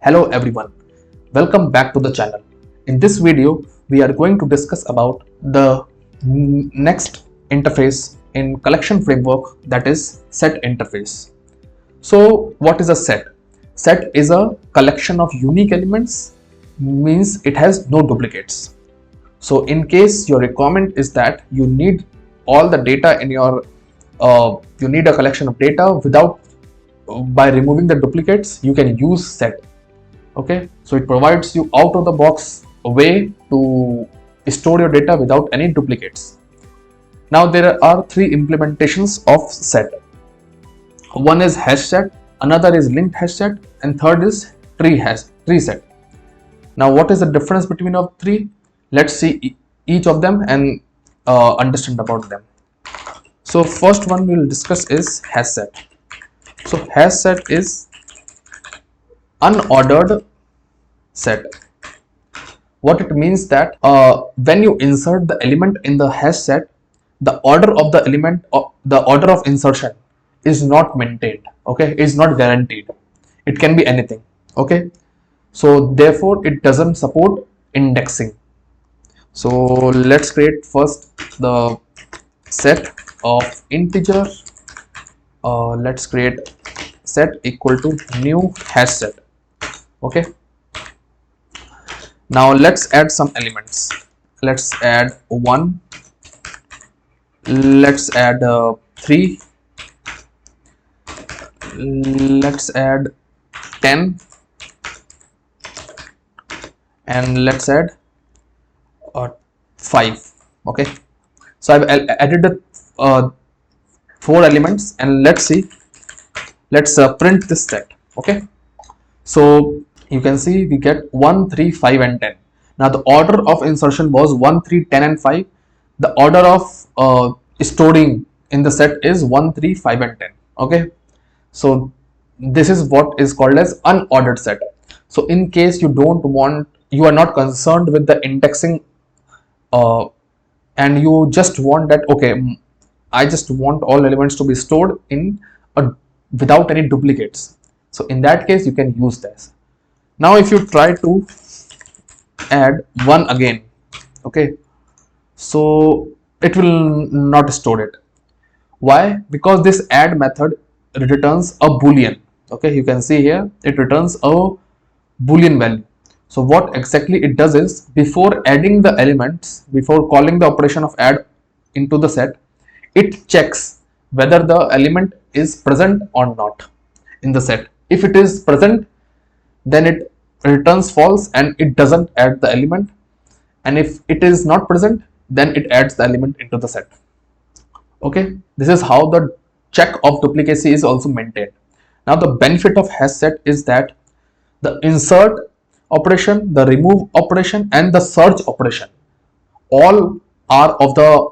Hello everyone, welcome back to the channel. In this video, we are going to discuss about the next interface in collection framework, that is set interface. So what is a set? Set is a collection of unique elements, means it has no duplicates. So in case your requirement is that you need all the data in your you need a collection of data without by removing the duplicates, you can use set. Okay, so it provides you out of the box a way to store your data without any duplicates. Now there are three implementations of set. One is HashSet, another is LinkedHashSet, and third is TreeSet. Now what is the difference between of three? Let's see each of them and understand about them. So first one we will discuss is HashSet. So HashSet is unordered set. What it means that when you insert the element in the hash set, the order of the element, the order of insertion is not maintained. Okay, is not guaranteed. It can be anything. Okay, so therefore it doesn't support indexing. So let's create first the set of integer. Let's create set equal to new hash set. Okay, now let's add some elements. Let's add 1, let's add 3, let's add 10, and let's add 5. Okay, so I've added the 4 elements, and let's see, let's print this set. Okay, so you can see we get 1, 3, 5 and 10. Now the order of insertion was 1, 3, 10 and 5. The order of storing in the set is 1, 3, 5 and 10. Okay, so this is what is called as unordered set. So in case you don't want, you are not concerned with the indexing and you just want that, okay, I just want all elements to be stored in without any duplicates. So in that case you can use this. Now if you try to add 1 again, okay, so it will not store it. Why? Because this add method returns a boolean. Okay, you can see here it returns a boolean value. So what exactly it does is, before adding the elements, before calling the operation of add into the set, it checks whether the element is present or not in the set. If it is present, then it returns false and it doesn't add the element, and if it is not present, then it adds the element into the set. Okay, this is how the check of duplicacy is also maintained. Now the benefit of hash set is that the insert operation, the remove operation, and the search operation all are of the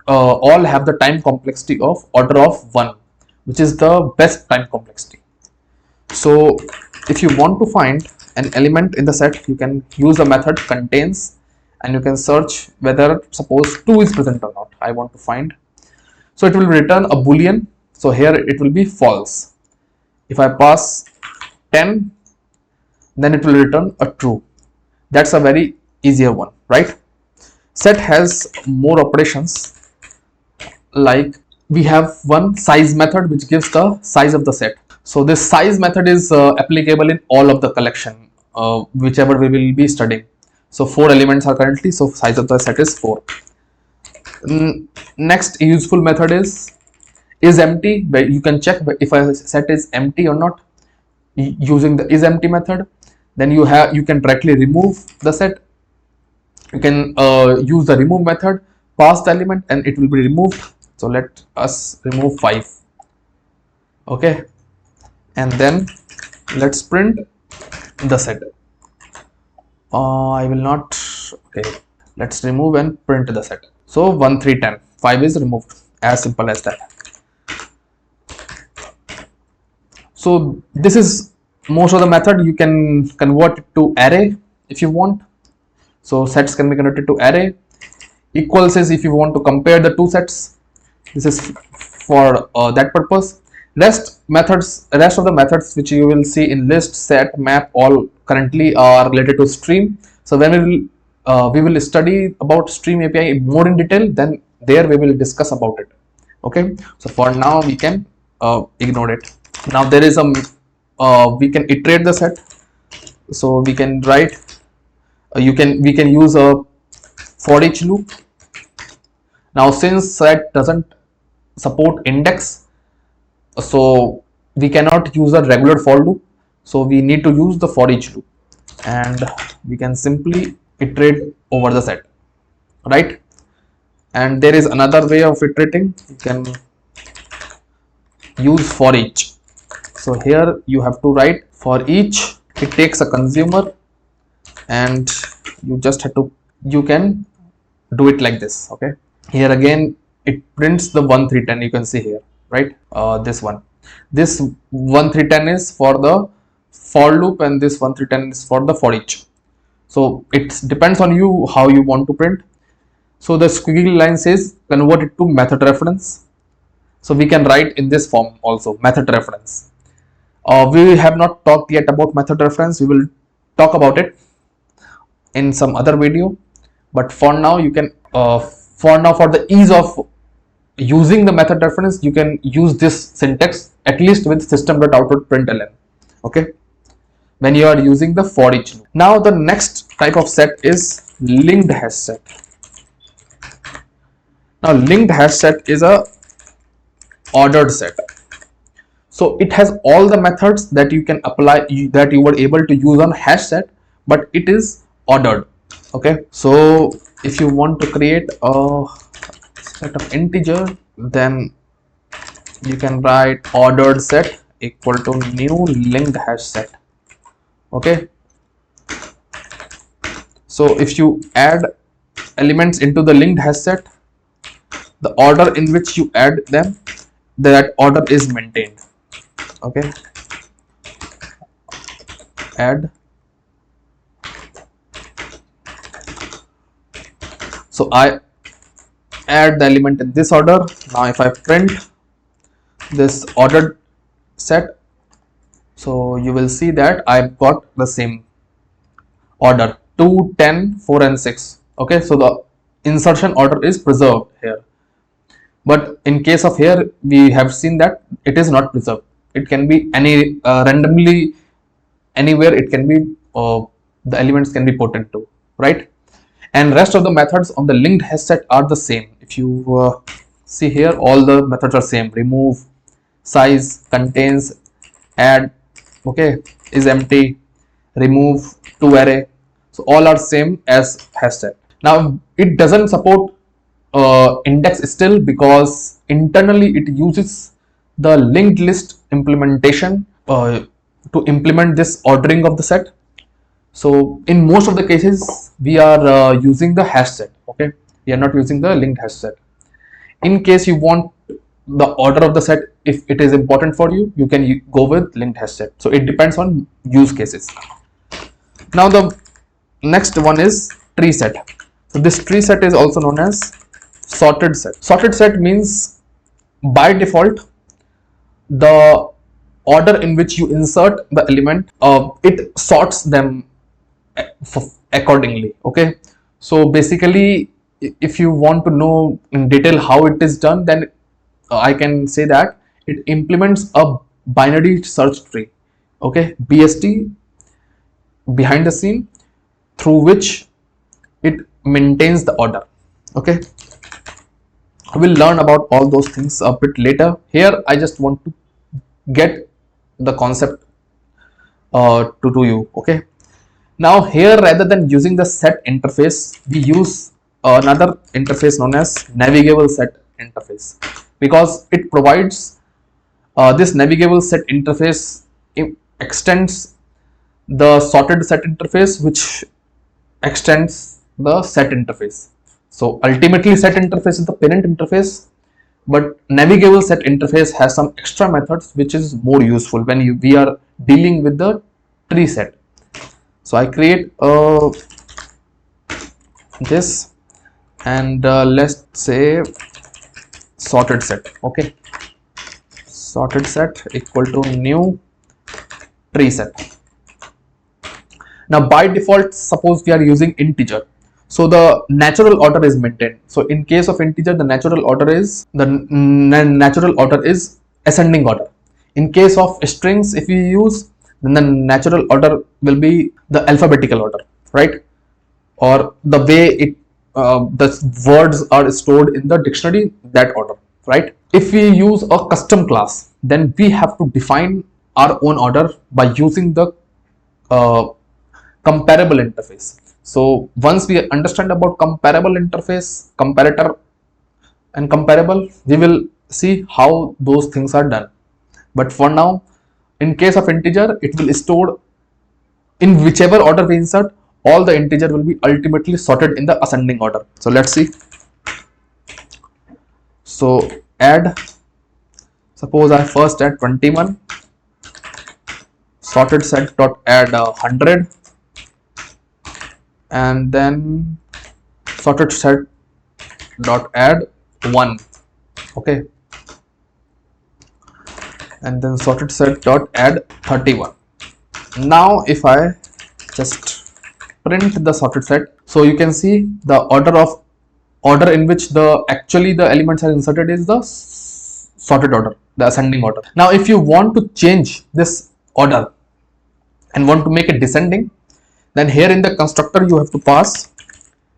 all have the time complexity of order of 1, which is the best time complexity. So if you want to find an element in the set, you can use the method contains, and you can search whether, suppose 2 is present or not. I want to find, so it will return a boolean. So here it will be false. If I pass 10, then it will return a true. That's a very easier one, right? Set has more operations, like we have one size method which gives the size of the set. So this size method is applicable in all of the collection, whichever we will be studying. So 4 elements are currently, so size of the set is 4. Next useful method is empty, where you can check if a set is empty or not using the is empty method. Then you can directly remove the set. You can use the remove method, pass the element, and it will be removed. So let us remove 5. Okay, and then let's print the set. I will not. Okay, let's remove and print the set. So 1, 3, 10, 5 is removed. As simple as that. So this is most of the method. You can convert it to array if you want. So sets can be converted to array. Equals is if you want to compare the two sets. This is for that purpose. Rest of the methods which you will see in list, set, map, all currently are related to stream. So when we will study about stream API more in detail, then there we will discuss about it. Okay, so for now we can ignore it. Now there is a we can iterate the set. So we can write we can use a for each loop. Now since set doesn't support index, so we cannot use a regular for loop, so we need to use the for each loop, and we can simply iterate over the set, right? And there is another way of iterating. You can use for each. So here you have to write for each. It takes a consumer, and you just have to, you can do it like this. Okay, here again it prints the 1 3 10. You can see here, right? This 1 3 10 is for the for loop, and this 1 3 10 is for the for each. So it depends on you how you want to print. So the squiggly line says convert it to method reference. So we can write in this form also, method reference. We have not talked yet about method reference. We will talk about it in some other video, but for now you can for the ease of using the method reference, you can use this syntax at least with system.out.println. Okay, when you are using the for each loop. Now the next type of set is linked hash set. Now linked hash set is a ordered set. So it has all the methods that you can apply, that you were able to use on hash set, but it is ordered. Okay, so if you want to create a set of integer, then you can write ordered set equal to new linked hash set. Okay, so if you add elements into the linked hash set, the order in which you add them, that order is maintained. Okay, add. So I add the element in this order. Now if I print this ordered set, so you will see that I've got the same order 2 10 4 and 6. Okay, so the insertion order is preserved here, but in case of here we have seen that it is not preserved. It can be any randomly anywhere, it can be the elements can be put into, right? And rest of the methods on the linked hash set are the same. If you see here, all the methods are same: remove, size, contains, add, okay, is empty, remove, to array. So all are same as hash set. Now it doesn't support index still, because internally it uses the linked list implementation to implement this ordering of the set. So in most of the cases we are using the hash set. Okay, we are not using the linked hash set. In case you want the order of the set, if it is important for you, you can go with linked hash set. So it depends on use cases. Now the next one is tree set. So this tree set is also known as sorted set. Sorted set means by default the order in which you insert the element, it sorts them accordingly. Okay, so basically if you want to know in detail how it is done, then I can say that it implements a binary search tree. Okay, BST behind the scene, through which it maintains the order. Okay, we'll learn about all those things a bit later. Here I just want to get the concept to you. Okay, now here, rather than using the set interface, we use another interface known as navigable set interface, because it provides this navigable set interface extends the sorted set interface, which extends the set interface. So ultimately set interface is the parent interface, but navigable set interface has some extra methods which is more useful when we are dealing with the tree set. So I create this, and let's say sorted set. Okay, sorted set equal to new tree set. Now by default, suppose we are using integer, so the natural order is maintained. So in case of integer, the natural order is ascending order. In case of strings, if we use, then the natural order will be the alphabetical order, right? Or the way the words are stored in the dictionary, that order, right? If we use a custom class, then we have to define our own order by using the uh, comparable interface. So once we understand about comparable interface, comparator and comparable, we will see how those things are done. But for now, in case of integer, it will store in whichever order we insert, all the integer will be ultimately sorted in the ascending order. So let's see. So add, suppose I first add 21, sorted set dot add 100, and then sorted set dot add 1, okay, and then sorted set dot add 31. Now if I just print the sorted set, so you can see the order in which the elements are inserted is the sorted order, the ascending order. Now if you want to change this order and want to make it descending, then here in the constructor you have to pass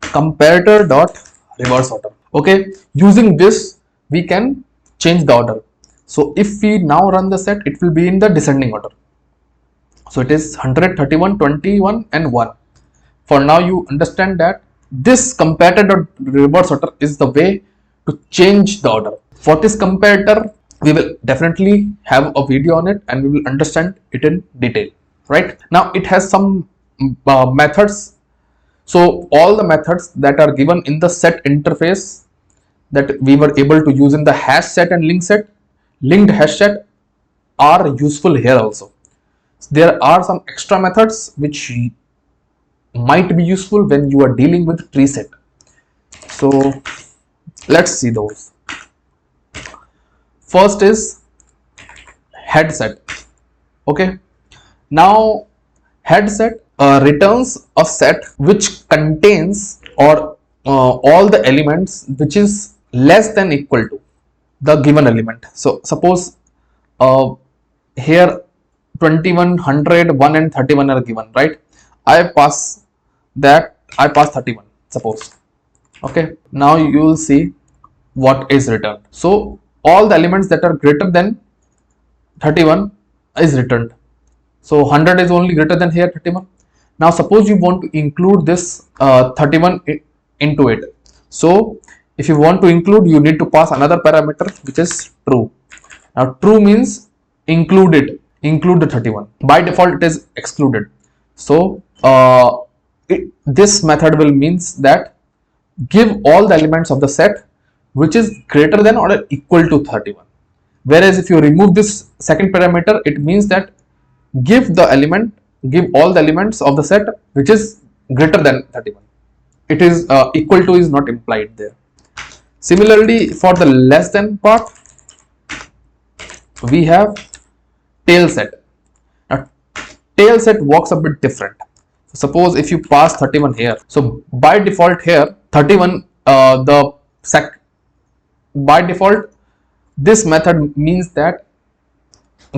comparator dot reverse order. Okay, using this we can change the order. So if we now run the set, it will be in the descending order. So it is 100, 31, 21 and 1. For now you understand that this comparator dot reverse order is the way to change the order. For this comparator, we will definitely have a video on it and we will understand it in detail, right? Now it has some methods. So all the methods that are given in the set interface that we were able to use in the HashSet and LinkedHashSet are useful here also. There are some extra methods which might be useful when you are dealing with TreeSet. So let's see those. First is HashSet. Okay, now HashSet returns a set which contains or all the elements which is less than equal to the given element. So suppose here 21, 100, 1 and 31 are given, right? I pass 31, suppose. Okay, now you will see what is returned. So all the elements that are greater than 31 is returned. So 100 is only greater than here 31. Now suppose you want to include this 31 into it. So if you want to include, you need to pass another parameter which is true. Now true means include the 31. By default it is excluded. So this method will means that give all the elements of the set which is greater than or equal to 31. Whereas if you remove this second parameter, it means that give all the elements of the set which is greater than 31. It is equal to is not implied there. Similarly, for the less than part, we have tail set. Now tail set works a bit different. Suppose if you pass 31 here, so by default here 31 by default this method means that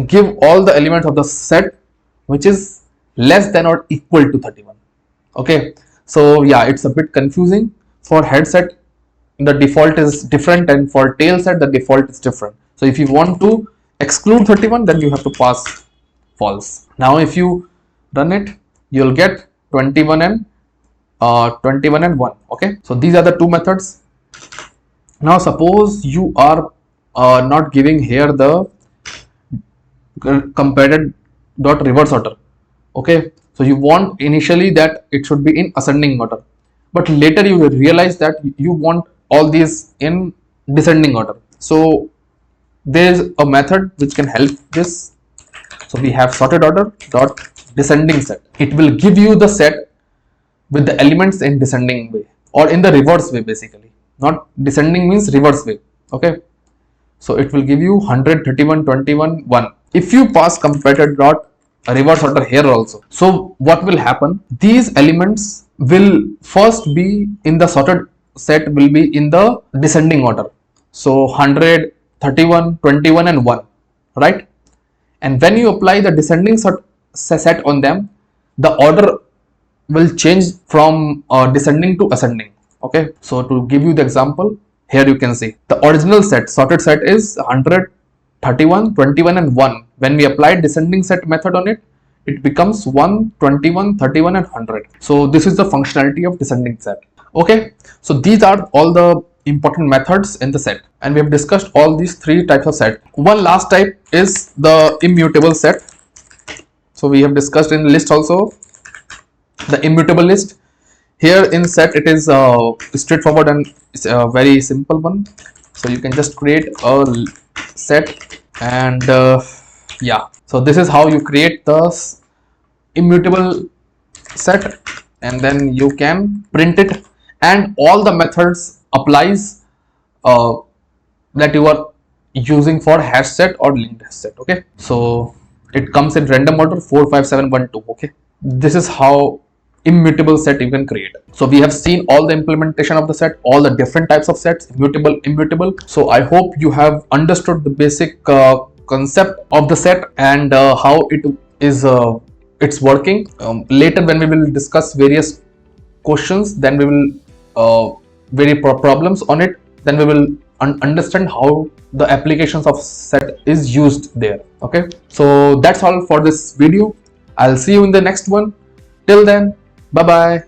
give all the elements of the set which is less than or equal to 31. Okay, so yeah, it's a bit confusing. For head set the default is different and for tail set the default is different. So if you want to exclude 31, then you have to pass false. Now if you run it, you'll get 21 and 1. Okay, so these are the two methods. Now suppose you are not giving here the comparator dot reverse order. Okay, so you want initially that it should be in ascending order, but later you will realize that you want all these in descending order. So there is a method which can help this. So we have sorted order dot descending set. It will give you the set with the elements in descending way or in the reverse way, basically. Not descending means reverse way. Okay, So it will give you 100, 31, 21, 1. If you pass comparator dot reverse order here also, so what will happen? These elements will first be in the sorted set, will be in the descending order. So 100, 31, 21 and 1, right? And when you apply the descending set on them, the order will change from descending to ascending. Okay, so to give you the example, here you can see the original set, sorted set is 100, 31, 21 and 1. When we apply descending set method on it, it becomes 1, 21, 31 and 100. So this is the functionality of descending set. Okay, so these are all the important methods in the set, and we have discussed all these three types of set. One last type is the immutable set. So we have discussed in the list also the immutable list. Here in set it is straightforward and it's a very simple one. So you can just create a set and yeah, so this is how you create the immutable set, and then you can print it, and all the methods applies uh, that you are using for HashSet or LinkedHashSet. Okay, so it comes in random order 4, 5, 7, 1, 2. Okay, this is how immutable set you can create. So we have seen all the implementation of the set, all the different types of sets, immutable. So I hope you have understood the basic concept of the set and how it is it's working. Later when we will discuss various questions, then we will problems on it, then we will understand how the applications of set is used there. Okay, so that's all for this video. I'll see you in the next one. Till then, bye bye.